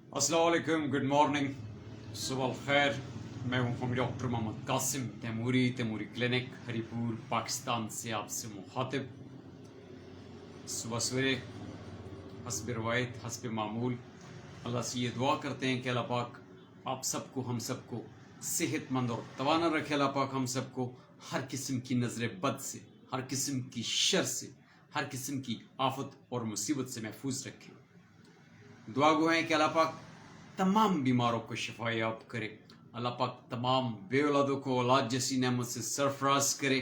अस्सलाम वालेकुम, good morning, सुबह खैर। मैं हूँ डॉक्टर मोहम्मद कासिम तैमूरी क्लिनिक हरीपुर पाकिस्तान से आपसे मुखातिब। सुबह सवेरे हस्ब रवायत हस्ब मामूल अल्लाह से ये दुआ करते हैं कि अल्लाह पाक आप सबको हम सबको सेहतमंद और तवाना रखे। अल्लाह पाक हम सबको हर किस्म की नज़र बद से, हर किस्म की शर से, हर किस्म की आफत और मुसीबत से महफूज रखे। दुआ गो हैं कि अल्लाह पाक तमाम बीमारों को शिफायाब करे। अल्लाह पाक तमाम बेऔलादों को औलाद जैसी नेमत से सरफराज करे।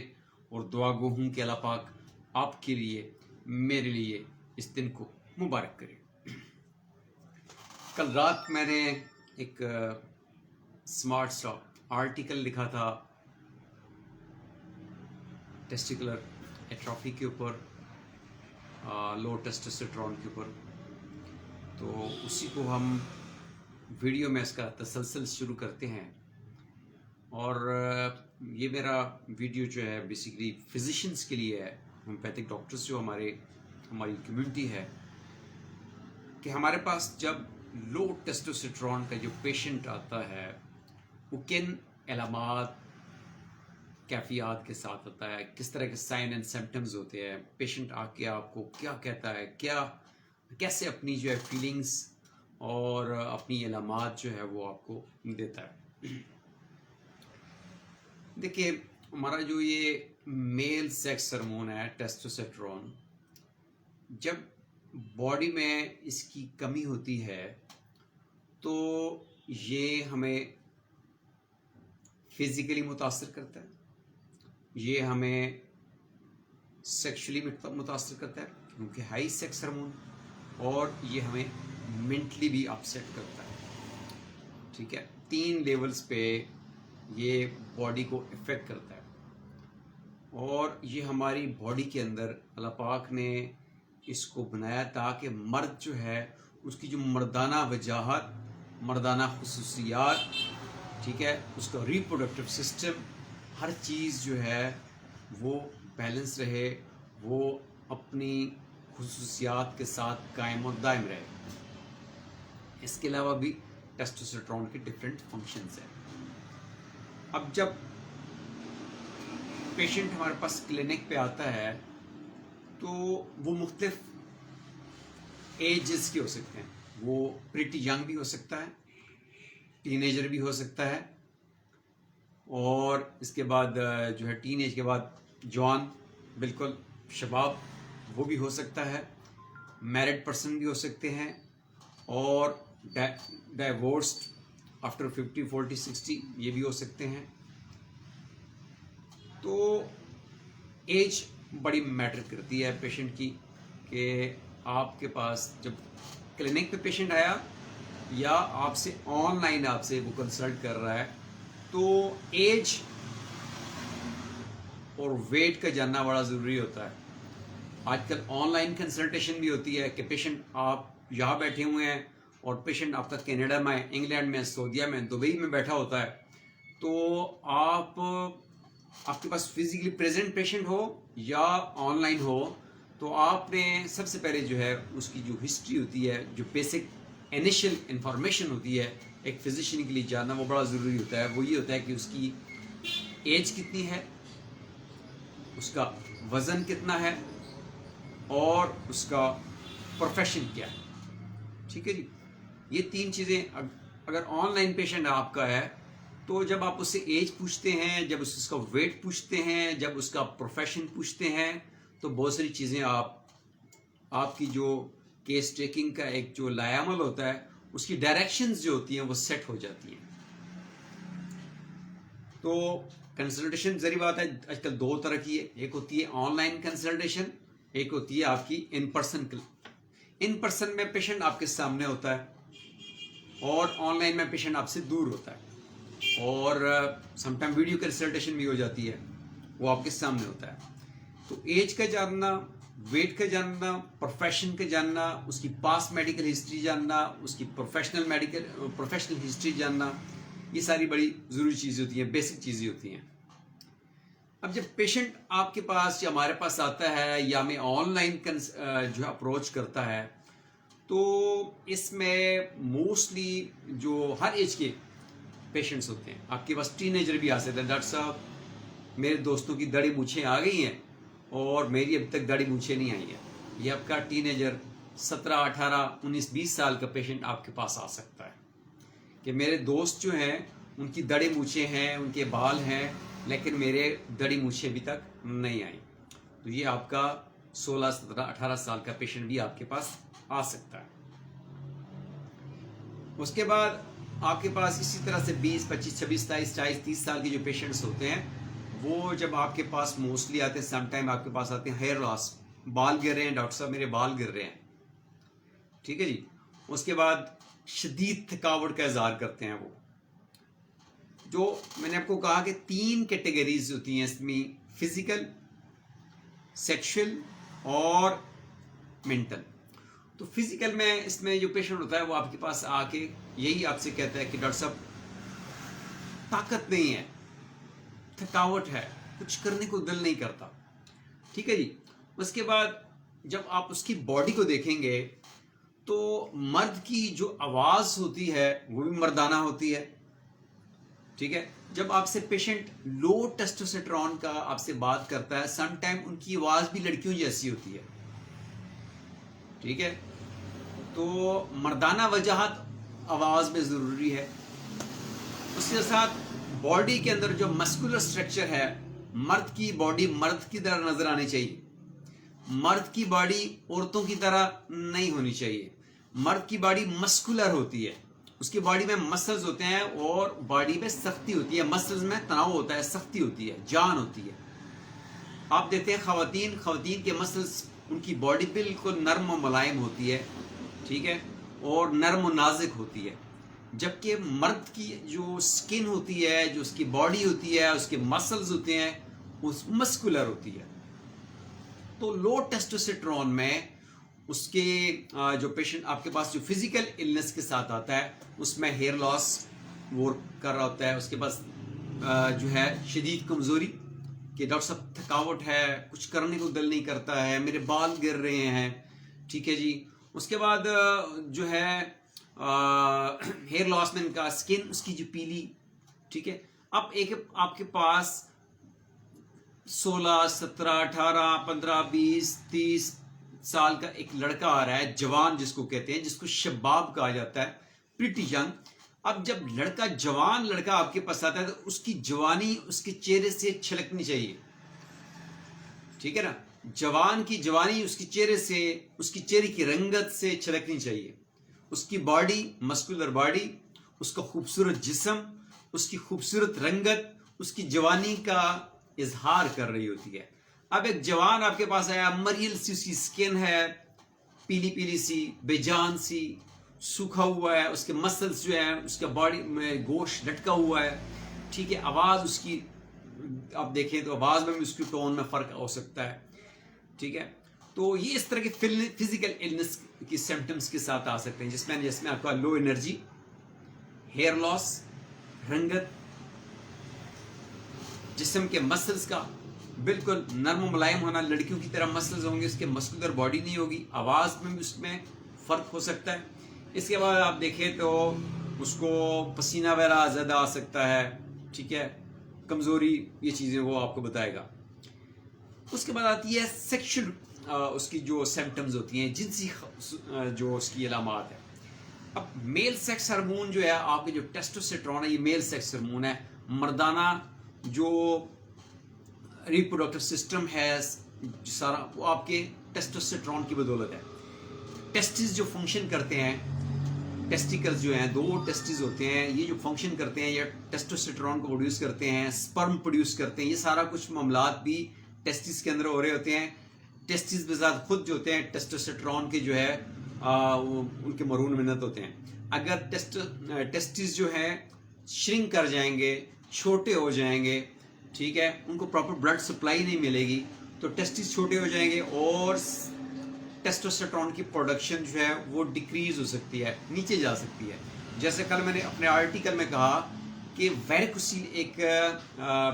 और दुआ गो हूँ कि अल्लाह पाक आपके लिए, मेरे लिए इस दिन को मुबारक करे। कल रात मैंने एक स्मार्ट स्टॉप आर्टिकल लिखा था टेस्टिकुलर एट्रोफी के ऊपर, लो टेस्टोस्टेरोन के ऊपर। तो उसी को हम वीडियो में इसका तसलसल शुरू करते हैं। और ये मेरा वीडियो जो है बेसिकली फिजिशियंस के लिए है, होम्योपैथिक डॉक्टर्स जो हमारी कम्युनिटी है, कि हमारे पास जब लो टेस्टोस्टेरोन का जो पेशेंट आता है वो किन अलामात कैफियत के साथ आता है, किस तरह के साइन एंड सिम्टम्स होते हैं, पेशेंट आके आपको क्या कहता है, कैसे अपनी जो है फीलिंग्स और अपनी अलामात जो है वो आपको देता है। देखिए, हमारा जो ये मेल सेक्स हार्मोन है टेस्टोस्टेरोन, जब बॉडी में इसकी कमी होती है तो ये हमें फिजिकली मुतासर करता है, ये हमें सेक्सुअली मुतासर करता है क्योंकि हाई सेक्स हार्मोन, और ये हमें मेंटली भी अपसेट करता है। ठीक है, 3 लेवल्स पे ये बॉडी को इफेक्ट करता है। और ये हमारी बॉडी के अंदर अल्लाह पाक ने इसको बनाया ताकि मर्द जो है उसकी जो मर्दाना वजाहत, मर्दाना खुसूसियात, ठीक है, उसका रिप्रोडक्टिव सिस्टम, हर चीज़ जो है वो बैलेंस रहे, वो अपनी खुसूसियात के साथ कायम और दायम रहे। इसके अलावा भी टेस्टोस्टेरोन के डिफरेंट फंक्शंस हैं। अब जब पेशेंट हमारे पास क्लिनिक पे आता है तो वो मुख्तलिफ एजेस के हो सकते हैं। वो प्रीटी यंग भी हो सकता है, टीनेजर भी हो सकता है, और इसके बाद जो है टीनेज के बाद जवान, बिल्कुल शबाब, वो भी हो सकता है। मैरिड पर्सन भी हो सकते हैं, और डाइवोर्स्ड आफ्टर 50, 40, 60 ये भी हो सकते हैं। तो एज बड़ी मैटर करती है पेशेंट की, कि आपके पास जब क्लिनिक पे पेशेंट आया या आपसे ऑनलाइन आपसे वो कंसल्ट कर रहा है, तो एज और वेट का जानना बड़ा ज़रूरी होता है। आजकल ऑनलाइन कंसल्टेशन भी होती है कि पेशेंट आप यहाँ बैठे हुए हैं और पेशेंट आपका कनाडा में, इंग्लैंड में, सऊदीया में, दुबई में बैठा होता है। तो आपके पास फिजिकली प्रेजेंट पेशेंट हो या ऑनलाइन हो, तो आपने सबसे पहले जो है उसकी जो हिस्ट्री होती है, जो बेसिक इनिशियल इंफॉर्मेशन होती है एक फिजिशियन के लिए जानना, वो बड़ा ज़रूरी होता है। वो ये होता है कि उसकी एज कितनी है, उसका वज़न कितना है, और उसका प्रोफेशन क्या है। ठीक है जी, ये 3 चीज़ें। अगर ऑनलाइन पेशेंट आपका है तो जब आप उससे एज पूछते हैं, जब उसका वेट पूछते हैं, जब उसका प्रोफेशन पूछते हैं, तो बहुत सारी चीज़ें आपकी जो केस टेकिंग का एक जो लायामल होता है, उसकी डायरेक्शंस जो होती हैं वो सेट हो जाती हैं। तो कंसल्टेशन जरी बात है, आजकल 2 तरह की है। एक होती है ऑनलाइन कंसल्टेशन, एक होती है आपकी इन पर्सन। इन पर्सन में पेशेंट आपके सामने होता है, और ऑनलाइन में पेशेंट आपसे दूर होता है, और समटाइम वीडियो कंसल्टेशन भी हो जाती है, वो आपके सामने होता है। तो एज का जानना, वेट का जानना, प्रोफेशन का जानना, उसकी पास्ट मेडिकल हिस्ट्री जानना, उसकी प्रोफेशनल हिस्ट्री जानना, ये सारी बड़ी ज़रूरी चीज़ें होती हैं, बेसिक चीज़ें होती हैं। अब जब पेशेंट आपके पास या हमारे पास आता है या हमें ऑनलाइन जो अप्रोच करता है, तो इसमें मोस्टली जो हर एज के पेशेंट्स होते हैं, आपके पास टीनेजर भी आ सकते हैं। डॉक्टर साहब मेरे दोस्तों की दाढ़ी मूछें आ गई हैं और मेरी अभी तक दाढ़ी मूछें नहीं आई है। ये आपका टीनेजर 17, 18, 19, 20 साल का पेशेंट आपके पास आ सकता है कि मेरे दोस्त जो हैं उनकी दाढ़ी मूछें हैं, उनके बाल हैं, लेकिन मेरे दाढ़ी मूछें अभी तक नहीं आई। तो ये आपका 16, 17, 18 साल का पेशेंट भी आपके पास आ सकता है। उसके बाद आपके पास इसी तरह से 20, 25, 26, 27, 40, 30 साल के जो पेशेंट्स होते हैं वो जब आपके पास मोस्टली आते हैं, समटाइम आपके पास आते हैं हेयर लॉस, बाल गिर रहे हैं, डॉक्टर साहब मेरे बाल गिर रहे हैं, ठीक है जी। उसके बाद शदीद थकावट का इजहार करते हैं वो। जो मैंने आपको कहा कि 3 कैटेगरीज होती हैं इसमें, फिजिकल, सेक्सुअल और मेंटल। तो फिजिकल में इसमें जो पेशेंट होता है वो आपके पास आके यही आपसे कहता है कि डॉक्टर साहब ताकत नहीं है, थकावट है, कुछ करने को दिल नहीं करता, ठीक है जी। उसके बाद जब आप उसकी बॉडी को देखेंगे तो मर्द की जो आवाज होती है वो भी मर्दाना होती है, ठीक है। जब आपसे पेशेंट लो टेस्टोस्टेरोन का आपसे बात करता है, सम टाइम उनकी आवाज भी लड़कियों जैसी होती है, ठीक है। तो मर्दाना वजाहत आवाज में जरूरी है। उसके साथ बॉडी के अंदर जो मस्कुलर स्ट्रक्चर है, मर्द की बॉडी मर्द की तरह नजर आनी चाहिए, मर्द की बॉडी औरतों की तरह नहीं होनी चाहिए। मर्द की बॉडी मस्कुलर होती है, उसकी बॉडी में मसल्स होते हैं और बॉडी में सख्ती होती है, मसल्स में तनाव होता है, सख्ती होती है, जान होती है। आप देखते हैं खवातीन के मसल्स, उनकी बॉडी बिल्कुल नर्म और मुलायम होती है, ठीक है, और नर्म और नाजुक होती है। जबकि मर्द की जो स्किन होती है, जो उसकी बॉडी होती है, उसके मसल्स होते हैं, उस मस्कुलर होती है। तो लो टेस्टोस्टेरोन में उसके जो पेशेंट आपके पास जो फिजिकल इलनेस के साथ आता है उसमें हेयर लॉस वो कर रहा होता है, उसके पास जो है शदीद कमजोरी कि डॉक्टर साहब थकावट है, कुछ करने को दिल नहीं करता है, मेरे बाल गिर रहे हैं, ठीक है जी। उसके बाद जो है हेयर लॉस में इनका स्किन उसकी जो पीली, ठीक है। अब एक आपके पास 16, 17, 18, 15, 20, 30 साल का एक लड़का आ रहा है, जवान जिसको कहते हैं, जिसको शबाब कहा जाता है, प्रिटी यंग। अब जब जवान लड़का आपके पास आता है तो उसकी जवानी उसके चेहरे से छलकनी चाहिए, ठीक है ना। जवान की जवानी उसके चेहरे से, उसकी चेहरे की रंगत से छलकनी चाहिए। उसकी बॉडी मस्कुलर बॉडी, उसका खूबसूरत जिस्म, उसकी खूबसूरत रंगत उसकी जवानी का इजहार कर रही होती है। अब एक जवान आपके पास आया, मरियल सी उसकी स्किन है, पीली पीली सी, बेजान सी, सूखा हुआ है, उसके मसल्स जो है, उसका बॉडी में गोश्त लटका हुआ है, ठीक है। आवाज उसकी आप देखें तो आवाज में भी उसकी टोन में फर्क हो सकता है, ठीक है। तो ये इस तरह के फिजिकल इलनेस की सिम्टम्स के साथ आ सकते हैं, जिसमें आपका लो एनर्जी, हेयर लॉस, रंगत, जिस्म के मसल्स का बिल्कुल नर्म मुलायम होना, लड़कियों की तरह मसल्स होंगे, उसके मस्कुलर बॉडी नहीं होगी, आवाज में भी उसमें फर्क हो सकता है। इसके बाद आप देखें तो उसको पसीना वगैरह ज़्यादा आ सकता है, ठीक है, कमज़ोरी, ये चीज़ें वो आपको बताएगा। उसके बाद आती है सेक्शुअल, उसकी जो सिम्टम्स होती हैं, जिनसी जो उसकी अलामात है। अब मेल सेक्स हार्मोन जो है, आपके जो टेस्टोस्टेरोन है, ये मेल सेक्स हार्मोन है, मर्दाना जो रिप्रोडक्टिव सिस्टम है सारा, वो आपके टेस्टोस्टेरोन की बदौलत है। टेस्टिस जो फंक्शन करते हैं, टेस्टिकल्स जो हैं, 2 टेस्टिस होते हैं, ये जो फंक्शन करते हैं, ये टेस्टोस्टेरोन को प्रोड्यूस करते हैं, स्पर्म प्रोड्यूस करते हैं, ये सारा कुछ मामलात भी टेस्टिस के अंदर हो रहे होते हैं। टेस्टिस बेज़ात खुद जो होते हैं टेस्टोस्टेरोन के जो है वो उनके मरून मिन्नत होते हैं। अगर टेस्टिस जो है श्रिंक कर जाएंगे, छोटे हो जाएंगे, ठीक है, उनको प्रॉपर ब्लड सप्लाई नहीं मिलेगी तो टेस्टिस छोटे हो जाएंगे और टेस्टोस्टेरोन की प्रोडक्शन जो है वो डिक्रीज हो सकती है, नीचे जा सकती है। जैसे कल मैंने अपने आर्टिकल में कहा कि वेरिकोसील एक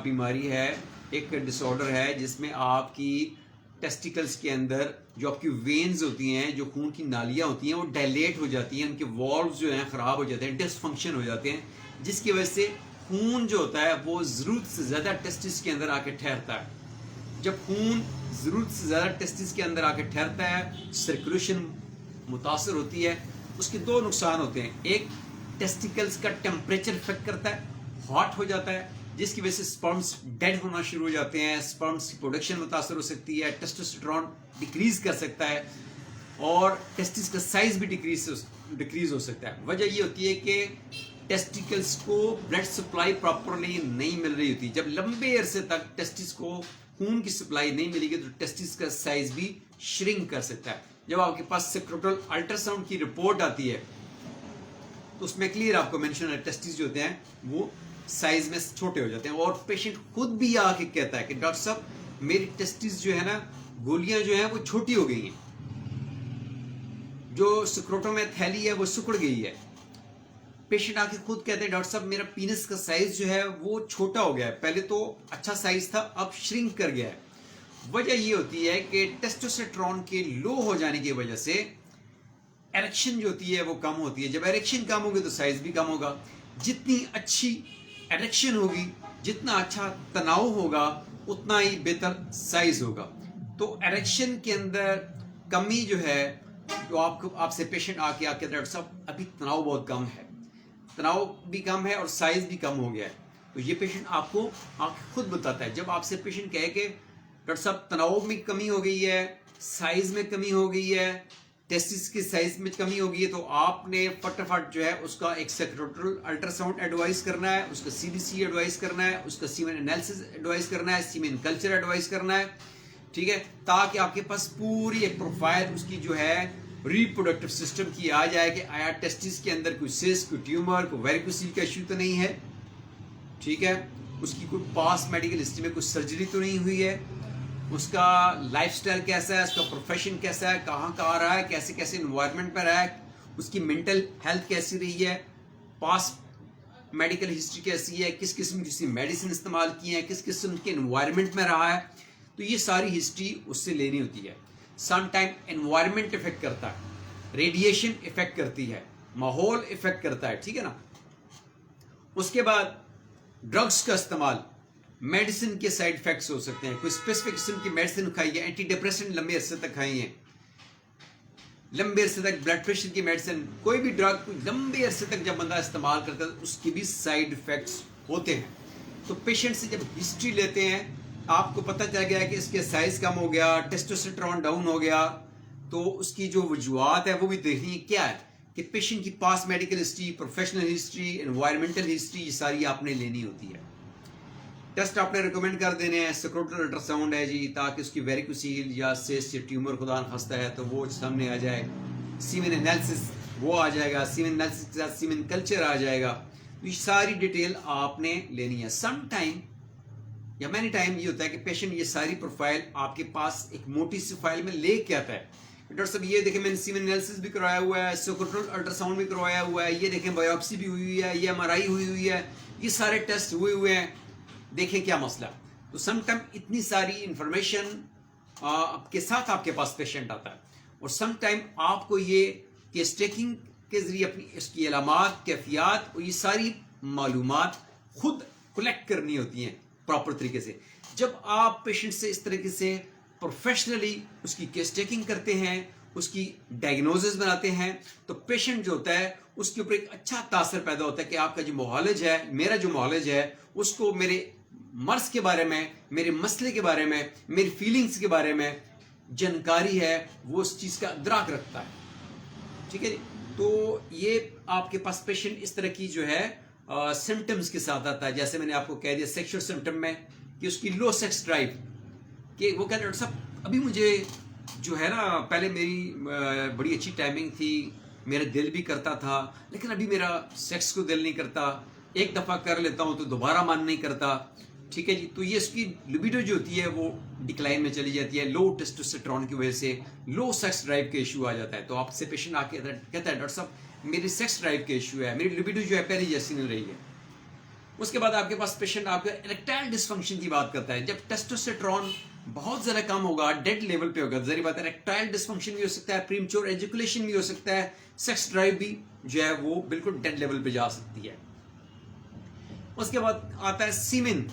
बीमारी है, एक डिसऑर्डर है जिसमें आपकी टेस्टिकल्स के अंदर जो आपकी वेन्स होती हैं, जो खून की नालियां होती हैं, वो डायलेट हो जाती हैं, उनके वॉल्व्स जो हैं ख़राब हो जाते हैं, डिसफंक्शन हो जाते हैं, जिसकी वजह से खून जो होता है वो ज़रूरत से ज़्यादा टेस्टिस के अंदर आके ठहरता है। जब खून ज़रूरत से ज़्यादा टेस्टिस के अंदर आके ठहरता है, सर्कुलेशन मुतासर होती है, उसके दो नुकसान होते हैं। एक, टेस्टिकल्स का टेम्परेचर इफेक्ट करता है, हॉट हो जाता है, जिसकी वजह से स्पर्म्स डेड होना शुरू हो जाते हैं, स्पर्म्स की प्रोडक्शन मुतासर हो सकती है, टेस्टोस्टेरोन डिक्रीज कर सकता है और टेस्टिस का साइज भी डिक्रीज हो सकता है। वजह ये होती है कि टेस्टिकल्स को ब्लड सप्लाई प्रॉपरली नहीं मिल रही होती। जब लंबे अरसे तक टेस्टिस को खून की सप्लाई नहीं मिलेगी तो टेस्टिस का साइज भी श्रिंक कर सकता है। जब आपके पास सेक्रोटल अल्ट्रासाउंड की रिपोर्ट आती है तो उसमें क्लियर आपको मेंशन है, टेस्टिस जो होते हैं वो साइज में छोटे हो जाते हैं और पेशेंट खुद भी आके कहता है कि डॉक्टर साहब मेरी टेस्टिस जो है ना, गोलियां जो हैं वो छोटी हो गई हैं, जो स्क्रोटम में थैली है वो सिकुड़ गई है। पेशेंट आके खुद कहते हैं डॉक्टर साहब मेरा पीनस का साइज जो है वो छोटा हो गया है, पहले तो अच्छा साइज था अब श्रिंक कर गया है। वजह ये होती है कि टेस्टोस्टेरोन के लो हो जाने की वजह से एरेक्शन जो होती है वो कम होती है। जब एरेक्शन कम होगी तो साइज भी कम होगा। जितनी अच्छी एरेक्शन होगी, जितना अच्छा तनाव होगा, उतना ही बेहतर साइज होगा। तो एरेक्शन के अंदर कमी जो है, जो आपसे पेशेंट आके डॉक्टर साहब अभी तनाव बहुत कम है, तनाव भी कम है और साइज भी कम हो गया है, तो ये पेशेंट आपको खुद बताता है। जब आपसे पेशेंट कहे कि डॉक्टर साहब तनाव में कमी हो गई है, साइज में कमी हो गई है, टेस्टिस के साइज में कमी हो गई है, तो आपने फटाफट जो है उसका एक सेक्रोटल अल्ट्रासाउंड एडवाइस करना है, उसका सीबीसी एडवाइस करना है, उसका सीमेन एनालिसिस एडवाइस करना है, सीमेन कल्चर एडवाइस करना है, ठीक है, ताकि आपके पास पूरी एक प्रोफाइल उसकी जो है रिप्रोडक्टिव सिस्टम की आ जाए कि आया टेस्टिस के अंदर कोई सिस्ट, कोई ट्यूमर, कोई वेरिकोसील का इश्यू तो नहीं है, ठीक है, उसकी कोई पास मेडिकल हिस्ट्री में कोई सर्जरी तो नहीं हुई है, उसका लाइफस्टाइल कैसा है, उसका प्रोफेशन कैसा है, कहाँ कहाँ रहा है, कैसे कैसे इन्वायरमेंट पर रहा है, उसकी मेंटल हेल्थ कैसी रही है, पास मेडिकल हिस्ट्री कैसी है, किस किस्म की मेडिसिन इस्तेमाल की है, किस किस्म के इन्वायरमेंट में रहा है, तो ये सारी हिस्ट्री उससे लेनी होती है। सम टाइम एनवायरमेंट इफेक्ट करता है, रेडिएशन इफेक्ट करती है, माहौल इफेक्ट करता है, ठीक है ना। उसके बाद ड्रग्स का इस्तेमाल, मेडिसिन के साइड इफेक्ट्स हो सकते हैं, कोई स्पेसिफिक किस्म की मेडिसिन खाई है, एंटी डिप्रेसेंट लंबे अरसे तक खाई है, लंबे अरसे तक ब्लड प्रेशर की मेडिसिन, कोई भी ड्रग लंबे अरसे तक जब बंदा इस्तेमाल करता है उसके भी साइड इफेक्ट्स होते हैं। तो पेशेंट से जब हिस्ट्री लेते हैं, आपको पता चल गया कि इसके साइज कम हो गया, टेस्टोस्टेरोन डाउन हो गया, तो उसकी जो वजूहत है वो भी देखनी क्या है कि पेशेंट की पास medical history, professional history, environmental history, ये सारी आपने लेनी होती है। टेस्ट आपने रिकमेंड कर देने हैं, सेक्रोटल अल्ट्रासाउंड है जी, ताकि उसकी वेरिकोसील या सिस्ट या ट्यूमर खुदा न खास्ता है तो वो सामने आ जाए, सीमेन एनालिसिस वो आ जाएगा, सीमेन एनालिसिस के साथ सीमेन कल्चर आ जाएगा, तो ये सारी डिटेल आपने लेनी है। सम टाइम या मैनी टाइम ये होता है कि पेशेंट ये सारी प्रोफाइल आपके पास एक मोटी सी फाइल में लेके आता है, डॉक्टर साहब ये देखें मैंने सीमेन एनालिसिस भी करवाया हुआ है, सेक्रोटल अल्ट्रासाउंड भी करवाया हुआ है, ये देखें बायोप्सी भी हुई है, ये एमआरआई हुई हुई है, ये सारे टेस्ट हुए हुए हैं, देखें क्या मसला। तो सम टाइम इतनी सारी इंफॉर्मेशन के साथ आपके पास पेशेंट आता है, और सम टाइम आपको ये केस टेकिंग के जरिए अपनी इसकी अलामात, कैफियत और ये सारी मालूमात खुद कलेक्ट करनी होती हैं प्रॉपर तरीके से। जब आप पेशेंट से इस तरीके से प्रोफेशनली उसकी केस टेकिंग करते हैं, उसकी डायग्नोसिस बनाते हैं, तो पेशेंट जो होता है उसके ऊपर एक अच्छा तासर पैदा होता है कि आपका जो मुआलज है, मेरा जो मुआलज है, उसको मेरे मर्ज के बारे में, मेरे मसले के बारे में, मेरी फीलिंग्स के बारे में जानकारी है, वो उस चीज़ का अदराक रखता है, ठीक है जी। तो ये आपके पास पेशेंट इस तरह की जो है सिम्टम्स के साथ आता है। जैसे मैंने आपको कह दिया सेक्सुअल सिम्टम में कि उसकी लो सेक्स ड्राइव, कि वो कहते हैं डॉक्टर साहब अभी मुझे जो है ना, पहले मेरी बड़ी अच्छी टाइमिंग थी, मेरा दिल भी करता था, लेकिन अभी मेरा सेक्स को दिल नहीं करता, एक दफ़ा कर लेता हूँ तो दोबारा मन नहीं करता, ठीक है जी। तो ये इसकी लिबिडो जो होती है वो डिक्लाइन में चली जाती है, लो टेस्टोस्टेरोन की वजह से लो सेक्स ड्राइव के इशू आ जाता है। तो आपसे पेशेंट आके कहता है डॉक्टर साहब मेरी सेक्स ड्राइव के इशू है, मेरी लिबिडो जो है पहले जैसी नहीं रही है। उसके बाद आपके पास पेशेंट आपके इरेक्टाइल डिसफंक्शन की बात करता है। जब टेस्टोस्टेरोन बहुत ज़्यादा कम होगा, डेड लेवल पे होगा। जरी बात है, इरेक्टाइल डिसफंक्शन भी हो सकता है, प्रीमेच्योर एजुकेशन भी हो सकता है, सेक्स ड्राइव भी जो है वो बिल्कुल डेड लेवल पे जा सकती है। उसके बाद आता है सीमेन।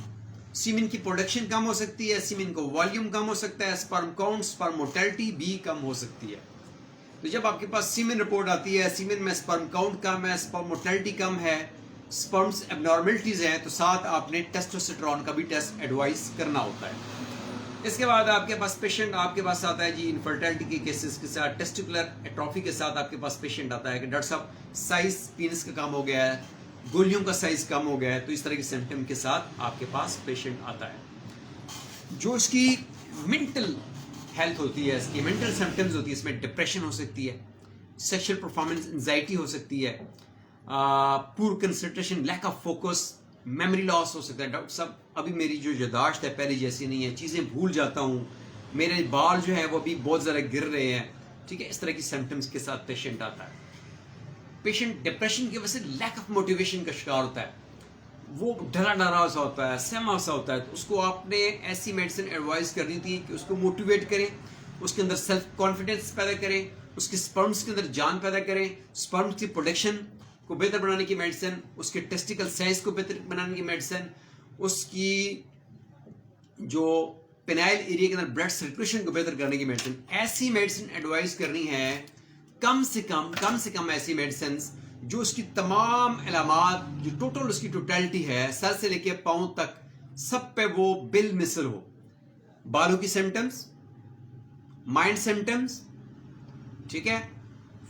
सीमेन की प्रोडक्शन कम हो सकती है, सीमेन का वॉल्यूम कम हो सकता है, स्पर्म काउंट, स्पर्म मोर्टेलिटी भी कम हो सकती है। तो जब आपके पास सीमेन रिपोर्ट आती है, सीमेन में स्पर्म काउंट कम है, स्पर्म मोर्टेलिटी कम है, स्पर्म्स एबनॉर्मलिटीज हैं, तो साथ आपने टेस्टोस्टेरोन का भी टेस्ट एडवाइस करना होता है। इसके बाद आपके पास पेशेंट आपके पास आता है जी इनफर्टिलिटी के केसेस के साथ, टेस्टिकुलर एट्रोफी के साथ आपके पास पेशेंट आता है कि डॉक्टर साहब साइज पीनस का कम हो गया है, गोलियों का साइज कम हो गया है। तो इस तरह के सिम्टम के साथ आपके पास पेशेंट आता है। जो इसकी मेंटल हेल्थ होती है, इसकी मेंटल सिम्टम्स होती है, इसमें डिप्रेशन हो सकती है, सेक्सुअल परफॉर्मेंस एंजाइटी हो सकती है, poor concentration, lack of focus, memory loss हो सकता है। डॉक्टर साहब अभी मेरी जो यादाश्त है पहले जैसी नहीं है, चीज़ें भूल जाता हूँ, मेरे बाल जो है वो अभी बहुत ज़्यादा गिर रहे हैं। ठीक है, इस तरह की सिम्टम्स के साथ पेशेंट आता है। पेशेंट डिप्रेशन की वजह से लैक ऑफ मोटिवेशन का शिकार होता है, वो डरा डरा सा होता है, सहमा सा होता है। तो उसको आपने ऐसी मेडिसिन एडवाइस करनी थी कि उसको मोटिवेट करें, उसके अंदर सेल्फ कॉन्फिडेंस पैदा करें, उसके स्पर्म्स के अंदर जान पैदा करें, स्पर्म्स की प्रोडक्शन को बेहतर बनाने की मेडिसिन, उसके टेस्टिकल साइज को बेहतर बनाने की मेडिसिन, उसकी जो पेनाइल एरिया के अंदर ब्लड सर्कुलेशन को बेहतर करने की मेडिसिन, ऐसी मेडिसिन एडवाइस करनी है। कम से कम ऐसी मेडिसिन जो उसकी तमाम अलामात, जो टोटल उसकी टोटलिटी है, सर से लेके पांव तक, सब पे वो बिल मिसल हो। बालों की सिम्टम्स, माइंड सिम्टम्स, ठीक है,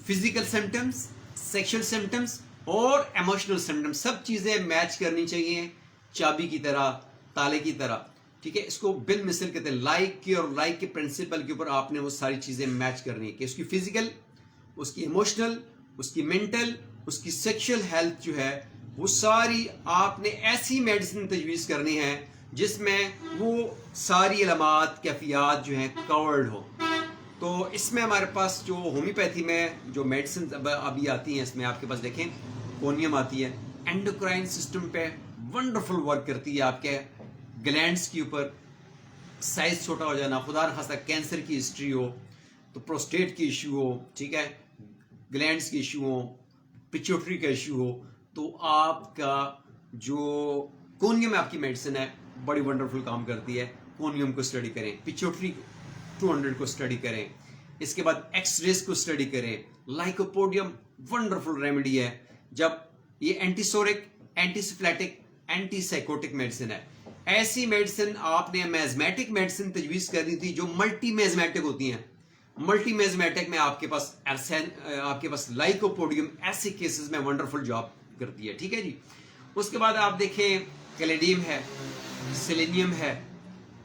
फिजिकल सिम्टम्स, सेक्सुअल सिम्टम्स और इमोशनल सिम्टम्स, सब चीजें मैच करनी चाहिए चाबी की तरह, ताले की तरह। ठीक है, इसको बिल मिसल कहते हैं। लाइक की और लाइक के प्रिंसिपल के ऊपर आपने वो सारी चीजें मैच करनी है कि उसकी फिजिकल, उसकी इमोशनल, उसकी मेंटल, उसकी सेक्सुअल हेल्थ जो है वो सारी आपने ऐसी मेडिसिन तजवीज़ करनी है जिसमें वो सारी अलामात, कैफियत जो है कवर्ड हो। तो इसमें हमारे पास जो होम्योपैथी में जो मेडिसिन अभी आती हैं, इसमें आपके पास देखें कोनियम आती है, एंडोक्राइन सिस्टम पे वंडरफुल वर्क करती है। आपके ग्लैंड्स के ऊपर साइज छोटा हो जाना, खुदा न खास्ता कैंसर की हिस्ट्री हो, तो प्रोस्टेट की इशू हो, ठीक है, ग्लैंड्स की इशू हो, पिट्यूटरी का इशू हो, तो आपका जो कोनियम आपकी मेडिसिन है बड़ी वंडरफुल काम करती है। कोनियम को स्टडी करें, पिट्यूटरी 200 को स्टडी करें, इसके बाद एक्स-रेज को स्टडी करें। लाइकोपोडियम वंडरफुल रेमेडी है, जब ये एंटीसोरिक, एंटीसिफ्लेटिक, एंटीसाइकोटिक मेडिसिन है। ऐसी मेडिसिन आपने मैजमेटिक मेडिसिन तजवीज करनी थी जो मल्टी मैजमेटिक होती हैं। मल्टी मैजमेटिक में आपके पास लाइकोपोडियम ऐसे केसेस में वंडरफुल जॉब करती है। ठीक है जी। उसके बाद आप देखें कैलेडियम है, सेलेनियम है,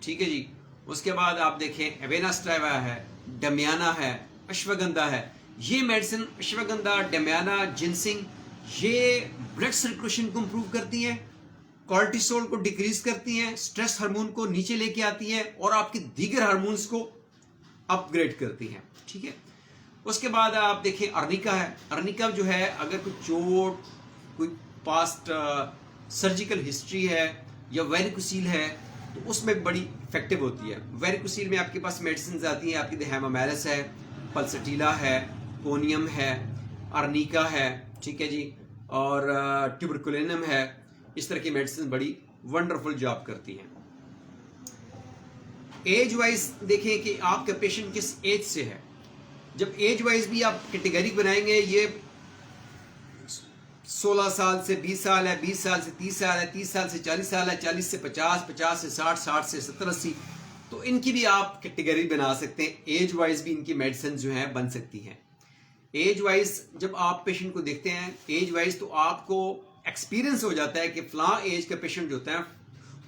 ठीक है जी। उसके बाद आप देखें एवेना स्ट्राइवा है, डमियाना है, अश्वगंधा है। ये मेडिसिन अश्वगंधा, डमियाना, जिनसिंग, ये ब्लड सर्कुलेशन को इंप्रूव करती हैं, कॉर्टिसोल को डिक्रीज करती हैं, स्ट्रेस हार्मोन को नीचे लेके आती हैं और आपके दीगर हार्मोन्स को अपग्रेड करती हैं। ठीक है। उसके बाद आप देखें अर्निका है। अर्निका जो है, अगर कोई चोट, कोई पास्ट सर्जिकल हिस्ट्री है या वेरिकोसील है तो उसमें बड़ी इफेक्टिव होती है। वेरिकोसील में आपके पास मेडिसिन आती हैं, आपकी हेमामेलिस है, पल्सटीला है, कोनियम है, अर्निका है, ठीक है जी, और ट्यूबरकुलिनम है। इस तरह की मेडिसिन बड़ी वंडरफुल जॉब करती हैं। एज वाइज देखें कि आपका पेशेंट किस एज से है। जब एज वाइज भी आप कैटेगरी बनाएंगे, ये 16 साल से 20 साल है, 20 साल से 30 साल है, 30 साल से 40 साल है, 40 से 50, 50 से 60, 60 से 70, 80, तो इनकी भी आप कैटेगरी बना सकते हैं। एज वाइज भी इनकी मेडिसिन जो है बन सकती हैं। एज वाइज जब आप पेशेंट को देखते हैं एज वाइज, तो आपको एक्सपीरियंस हो जाता है कि फलां एज का पेशेंट जो होता है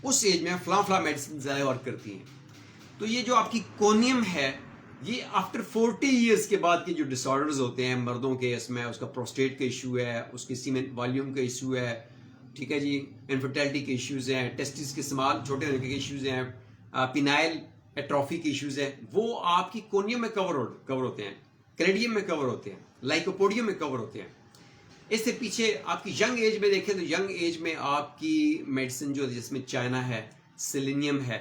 उस एज में फलां मेडिसिन ज़्यादा वर्क करती हैं। तो ये जो आपकी कोनियम है, ये आफ्टर 40 ईयर्स के बाद के जो डिसऑर्डर्स होते हैं मर्दों के, इसमें उसका प्रोस्टेट का इशू है, उसके सीमेन वॉल्यूम का इशू है, ठीक है जी, इनफर्टिलिटी के इश्यूज हैं, टेस्टिस के इस्तेमाल छोटे होने के इश्यूज हैं, पिनाइल एट्रोफी के इश्यूज हैं, वो आपकी कोनियम में कवर होते हैं, कैलेडियम में कवर होते हैं, लाइकोपोडियम में कवर होते हैं। इससे पीछे आपकी यंग एज में देखें तो यंग एज में आपकी मेडिसिन जो जिसमें चाइना है, सेलेनियम है,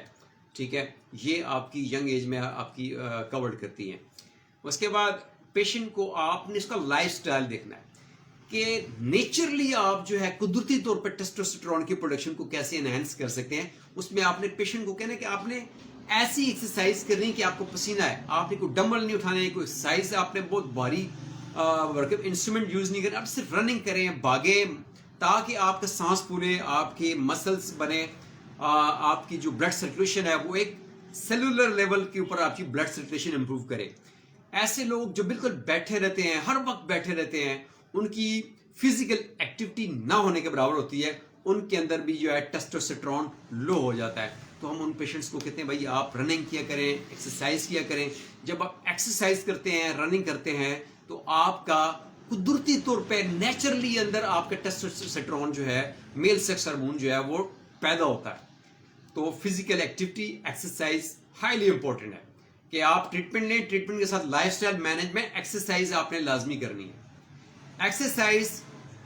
ठीक है, ये आपकी यंग एज में आपकी कवर्ड करती हैं। उसके बाद पेशेंट को आपने इसका लाइफस्टाइल देखना है कि नेचुरली आप जो है कुदरती तौर पर टेस्टोस्टेरोन की प्रोडक्शन को कैसे एनहांस कर सकते हैं। उसमें आपने पेशेंट को कहना है कि आपने ऐसी एक्सरसाइज करनी कि आपको पसीना है, आपने कोई डंबल नहीं उठाने है, कोई एक्सरसाइज आपने बहुत भारी वर्कआउट इंस्ट्रूमेंट यूज नहीं करना, आप सिर्फ रनिंग करें, भागे, ताकि आपका सांस फूले, आपके मसल्स बने, आपकी जो ब्लड सर्कुलेशन है वो एक सेलुलर लेवल के ऊपर आपकी ब्लड सर्कुलेशन इंप्रूव करे। ऐसे लोग जो बिल्कुल बैठे रहते हैं, हर वक्त बैठे रहते हैं, उनकी फिजिकल एक्टिविटी ना होने के बराबर होती है, उनके अंदर भी जो है टेस्टोस्टेरोन लो हो जाता है। तो हम उन पेशेंट्स को कहते हैं भाई आप रनिंग किया करें, एक्सरसाइज किया करें। जब आप एक्सरसाइज करते हैं, रनिंग करते हैं, तो आपका कुदरती तौर पे नेचुरली अंदर आपका टेस्टोस्टेरोन जो है, मेल सेक्स हार्मोन जो है वो पैदा होता है। तो physical activity, exercise highly important है कि आप ट्रीटमेंट लें, ट्रीटमेंट के साथ लाइफस्टाइल मैनेजमेंट, एक्सरसाइज आपने लाजमी करनी है। एक्सरसाइज,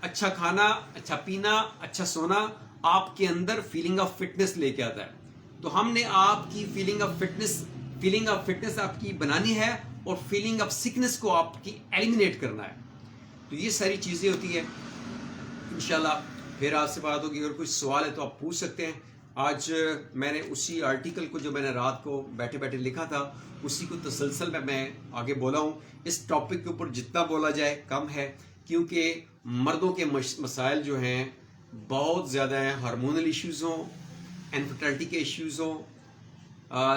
अच्छा खाना, अच्छा पीना, अच्छा सोना आपके अंदर फीलिंग ऑफ फिटनेस लेके आता है। तो हमने आपकी फीलिंग ऑफ फिटनेस आपकी बनानी है और फीलिंग ऑफ सिकनेस को आपकी एलिमिनेट करना है। तो ये सारी चीजें होती है। इंशाल्लाह फिर आपसे बात होगी। अगर कोई सवाल है तो आप पूछ सकते हैं। आज मैंने उसी आर्टिकल को जो मैंने रात को बैठे बैठे लिखा था, उसी को तसलसल में मैं आगे बोला हूँ। इस टॉपिक के ऊपर जितना बोला जाए कम है, क्योंकि मर्दों के मसाइल जो हैं बहुत ज़्यादा हैं। हार्मोनल इश्यूज़ हों, इनफर्टिलिटी के इश्यूज़ हों,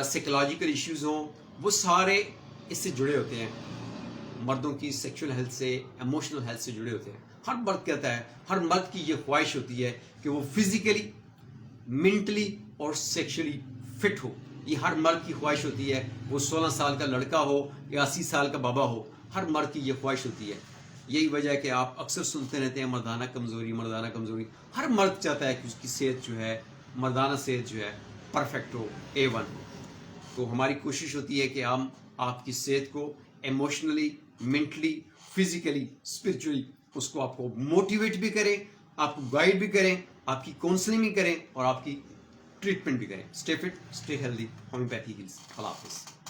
साइकोलॉजिकल इश्यूज़ हों, वो सारे इससे जुड़े होते हैं। मर्दों की सेक्सुअल हेल्थ से, इमोशनल हेल्थ से जुड़े होते हैं। हर मर्द कहता है, हर मर्द की ये ख्वाहिश होती है कि वो फिजिकली, मेंटली और सेक्सुअली फिट हो। ये हर मर्द की ख्वाहिश होती है। वो 16 साल का लड़का हो या 80 साल का बाबा हो, हर मर्द की ये ख्वाहिश होती है। यही वजह है कि आप अक्सर सुनते रहते हैं मर्दाना कमज़ोरी, मर्दाना कमज़ोरी। हर मर्द चाहता है कि उसकी सेहत जो है, मर्दाना सेहत जो है, परफेक्ट हो, A1 हो। तो हमारी कोशिश होती है कि हम आपकी सेहत को इमोशनली, मेंटली, फिजिकली, स्पिरिचुअली उसको आपको मोटिवेट भी करें, आपको गाइड भी करें, आपकी काउंसलिंग भी करें और आपकी ट्रीटमेंट भी करें। Stay fit, stay healthy, homeopathy heals. अल्लाह हाफिज़।